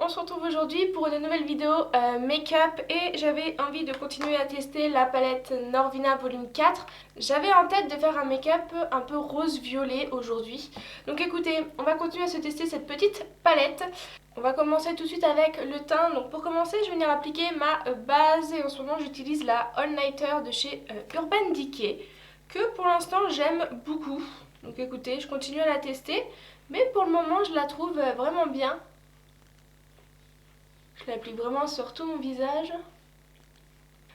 on se retrouve aujourd'hui pour une nouvelle vidéo make-up et j'avais envie de continuer à tester la palette Norvina volume 4. J'avais en tête de faire un make-up un peu rose-violet aujourd'hui. Donc écoutez, on va continuer à se tester cette petite palette. On va commencer tout de suite avec le teint. Donc pour commencer, je vais venir appliquer ma base et en ce moment j'utilise la All Nighter de chez Urban Decay que pour l'instant j'aime beaucoup. Donc écoutez, je continue à la tester mais pour le moment je la trouve vraiment bien. Je l'applique vraiment sur tout mon visage.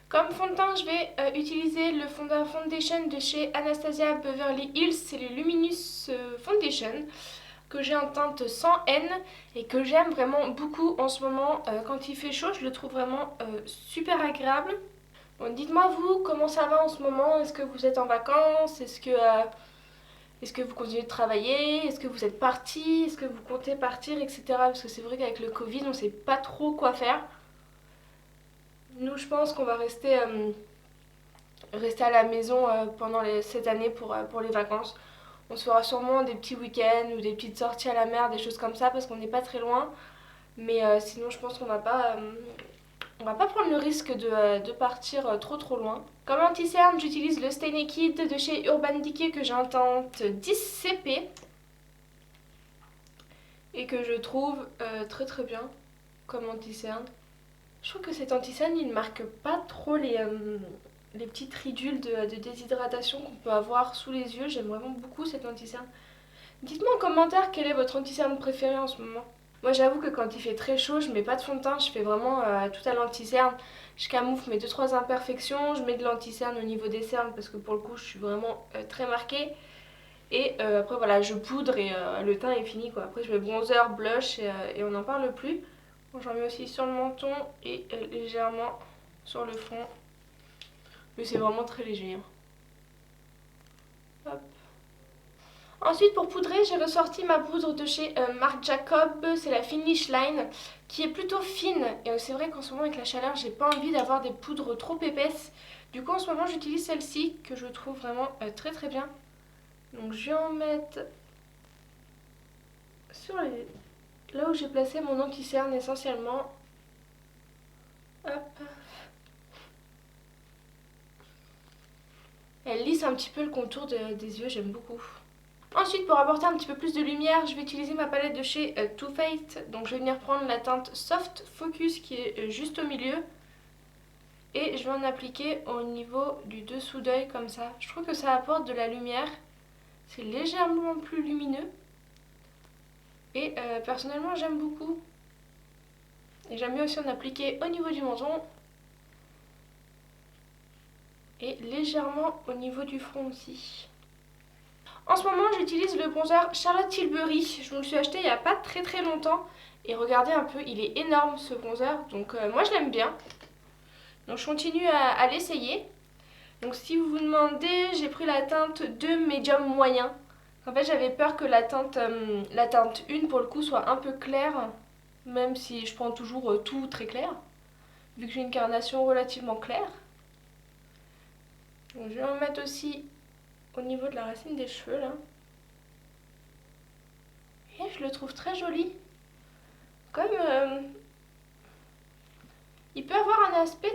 Comme fond de teint, je vais utiliser le fond de foundation de chez Anastasia Beverly Hills. C'est le Luminous Foundation que j'ai en teinte 100N et que j'aime vraiment beaucoup en ce moment. Quand il fait chaud, je le trouve vraiment super agréable. Bon, dites-moi vous, comment ça va en ce moment? Est-ce que vous êtes en vacances? Est-ce que vous continuez de travailler? Est-ce que vous êtes parti? Est-ce que vous comptez partir, etc. Parce que c'est vrai qu'avec le Covid, on ne sait pas trop quoi faire. Nous, je pense qu'on va rester à la maison pendant cette année pour les vacances. On se fera sûrement des petits week-ends ou des petites sorties à la mer, des choses comme ça, parce qu'on n'est pas très loin. Mais sinon, je pense qu'on va pas prendre le risque de partir trop loin. Comme anti-cerne, j'utilise le Stay Naked de chez Urban Decay que j'ai en teinte 10 CP et que je trouve très bien comme anti-cerne. Je trouve que cet anti-cerne il ne marque pas trop les petites ridules de déshydratation qu'on peut avoir sous les yeux. J'aime vraiment beaucoup cet anti-cerne. Dites-moi en commentaire quel est votre anti-cerne préféré en ce moment. Moi j'avoue que quand il fait très chaud, je mets pas de fond de teint, je fais vraiment tout à l'anti-cerne. Je camoufle mes 2-3 imperfections, je mets de l'anti-cerne au niveau des cernes parce que pour le coup je suis vraiment très marquée. Et après voilà, je poudre et le teint est fini quoi. Après je mets bronzer, blush et on n'en parle plus. Bon, j'en mets aussi sur le menton et légèrement sur le front. Mais c'est vraiment très léger. Hop. Ensuite pour poudrer, j'ai ressorti ma poudre de chez Marc Jacob, c'est la Finish Line, qui est plutôt fine. Et c'est vrai qu'en ce moment avec la chaleur, j'ai pas envie d'avoir des poudres trop épaisses. Du coup en ce moment j'utilise celle-ci, que je trouve vraiment très bien. Donc je vais en mettre sur là où j'ai placé mon anti-cerne essentiellement. Hop. Elle lisse un petit peu le contour des yeux, j'aime beaucoup. Ensuite, pour apporter un petit peu plus de lumière, je vais utiliser ma palette de chez Too Faced. Donc je vais venir prendre la teinte Soft Focus qui est juste au milieu. Et je vais en appliquer au niveau du dessous d'œil comme ça. Je trouve que ça apporte de la lumière. C'est légèrement plus lumineux. Et personnellement, j'aime beaucoup. Et j'aime bien aussi en appliquer au niveau du menton. Et légèrement au niveau du front aussi. En ce moment, j'utilise le bronzer Charlotte Tilbury. Je me le suis acheté il n'y a pas très longtemps. Et regardez un peu, il est énorme ce bronzer. Donc moi, je l'aime bien. Donc je continue à l'essayer. Donc si vous vous demandez, j'ai pris la teinte 2 médium moyen. En fait, j'avais peur que la teinte 1 pour le coup soit un peu claire. Même si je prends toujours tout très clair. Vu que j'ai une carnation relativement claire. Donc je vais en mettre aussi au niveau de la racine des cheveux là. Et je le trouve très joli. Comme il peut avoir un aspect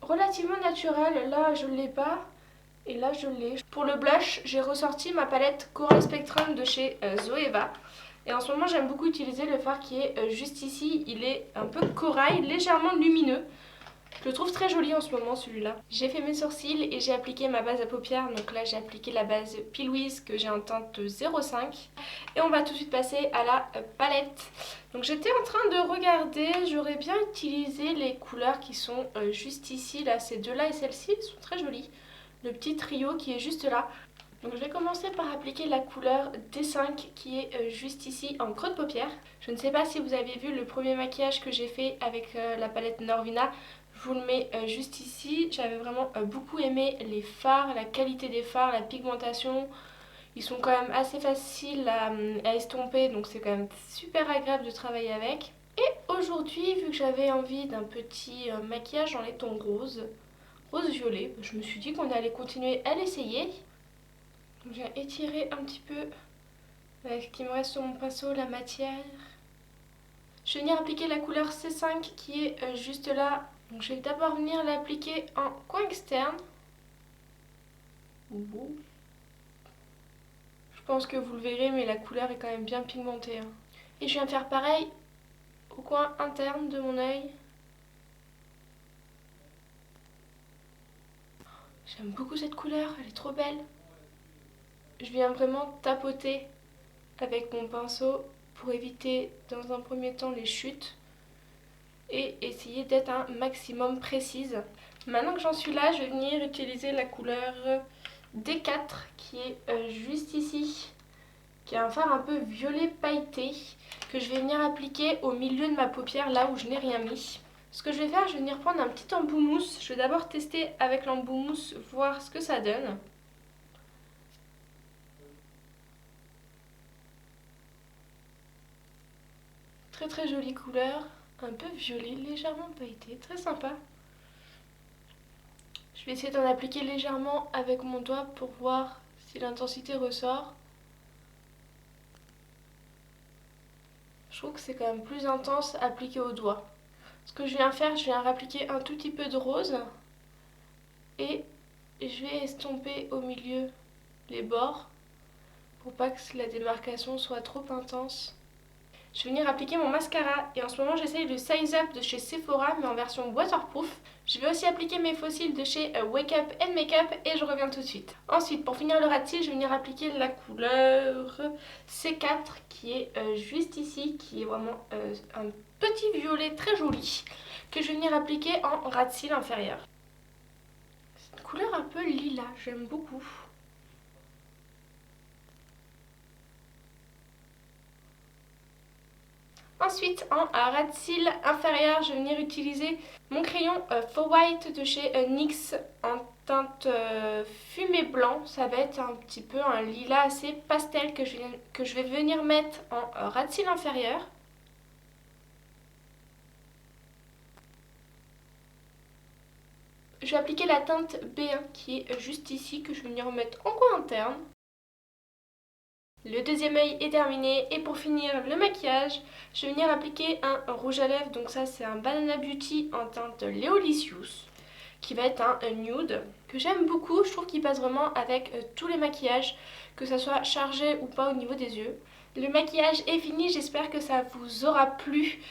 relativement naturel. Là je ne l'ai pas et là je l'ai. Pour le blush, j'ai ressorti ma palette Coral Spectrum de chez Zoeva. Et en ce moment j'aime beaucoup utiliser le fard qui est juste ici. Il est un peu corail, légèrement lumineux. Je le trouve très joli en ce moment celui-là. J'ai fait mes sourcils et j'ai appliqué ma base à paupières. Donc là j'ai appliqué la base P. Louise que j'ai en teinte 05. Et on va tout de suite passer à la palette. Donc j'étais en train de regarder, j'aurais bien utilisé les couleurs qui sont juste ici. Là ces deux-là et celle-ci sont très jolies. Le petit trio qui est juste là. Donc je vais commencer par appliquer la couleur D5 qui est juste ici en creux de paupière. Je ne sais pas si vous avez vu le premier maquillage que j'ai fait avec la palette Norvina. Je vous le mets juste ici. J'avais vraiment beaucoup aimé les fards, la qualité des fards, la pigmentation. Ils sont quand même assez faciles à estomper, donc c'est quand même super agréable de travailler avec. Et aujourd'hui, vu que j'avais envie d'un petit maquillage dans les tons rose-violet, je me suis dit qu'on allait continuer à l'essayer. Donc je viens étirer un petit peu avec ce qui me reste sur mon pinceau la matière. Je Je vais venir appliquer la couleur C5 qui est juste là. Donc je vais d'abord venir l'appliquer en coin externe. Je pense que vous le verrez, mais la couleur est quand même bien pigmentée. Et je viens faire pareil au coin interne de mon œil. J'aime beaucoup cette couleur, elle est trop belle. Je viens vraiment tapoter avec mon pinceau pour éviter dans un premier temps les chutes et essayer d'être un maximum précise. Maintenant que j'en suis là, je vais venir utiliser la couleur D4 qui est juste ici, qui a un fard un peu violet pailleté que je vais venir appliquer au milieu de ma paupière là où je n'ai rien mis. Ce que je vais faire, je vais venir prendre un petit embout mousse. Je vais d'abord tester avec l'embout mousse, voir ce que ça donne. Très très jolie couleur, un peu violet, légèrement pailleté, très sympa. Je vais essayer d'en appliquer légèrement avec mon doigt pour voir si l'intensité ressort. Je trouve que c'est quand même plus intense appliqué au doigt. Ce que je viens faire, je viens réappliquer un tout petit peu de rose et je vais estomper au milieu les bords pour pas que la démarcation soit trop intense. Je vais venir appliquer mon mascara et en ce moment j'essaye le Size Up de chez Sephora mais en version waterproof. Je vais aussi appliquer mes fossiles de chez Wake Up and Makeup et je reviens tout de suite. Ensuite pour finir le ras de cils, je vais venir appliquer la couleur C4 qui est juste ici, qui est vraiment un petit violet très joli que je vais venir appliquer en ras de cils inférieur. C'est une couleur un peu lilas, j'aime beaucoup. Ensuite, en ras de cils inférieur, je vais venir utiliser mon crayon Faux White de chez NYX en teinte fumé blanc. Ça va être un petit peu un lilas assez pastel que je vais venir mettre en ras de cils inférieur. Je vais appliquer la teinte B1 qui est juste ici, que je vais venir mettre en coin interne. Le deuxième œil est terminé et pour finir le maquillage, je vais venir appliquer un rouge à lèvres. Donc ça c'est un Banana Beauty en teinte Leolicious qui va être un nude que j'aime beaucoup. Je trouve qu'il passe vraiment avec tous les maquillages, que ça soit chargé ou pas au niveau des yeux. Le maquillage est fini, j'espère que ça vous aura plu.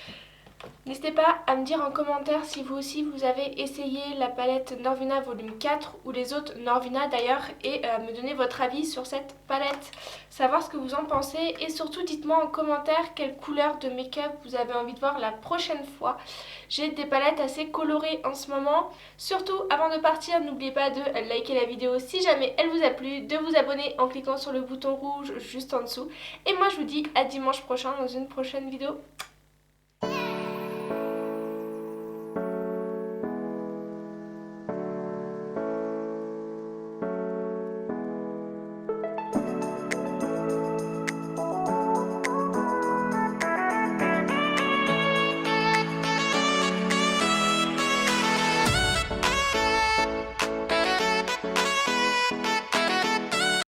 N'hésitez pas à me dire en commentaire si vous aussi vous avez essayé la palette Norvina volume 4 ou les autres Norvina d'ailleurs et me donner votre avis sur cette palette, savoir ce que vous en pensez et surtout dites-moi en commentaire quelle couleur de make-up vous avez envie de voir la prochaine fois. J'ai des palettes assez colorées en ce moment. Surtout avant de partir, n'oubliez pas de liker la vidéo si jamais elle vous a plu, de vous abonner en cliquant sur le bouton rouge juste en dessous et moi je vous dis à dimanche prochain dans une prochaine vidéo.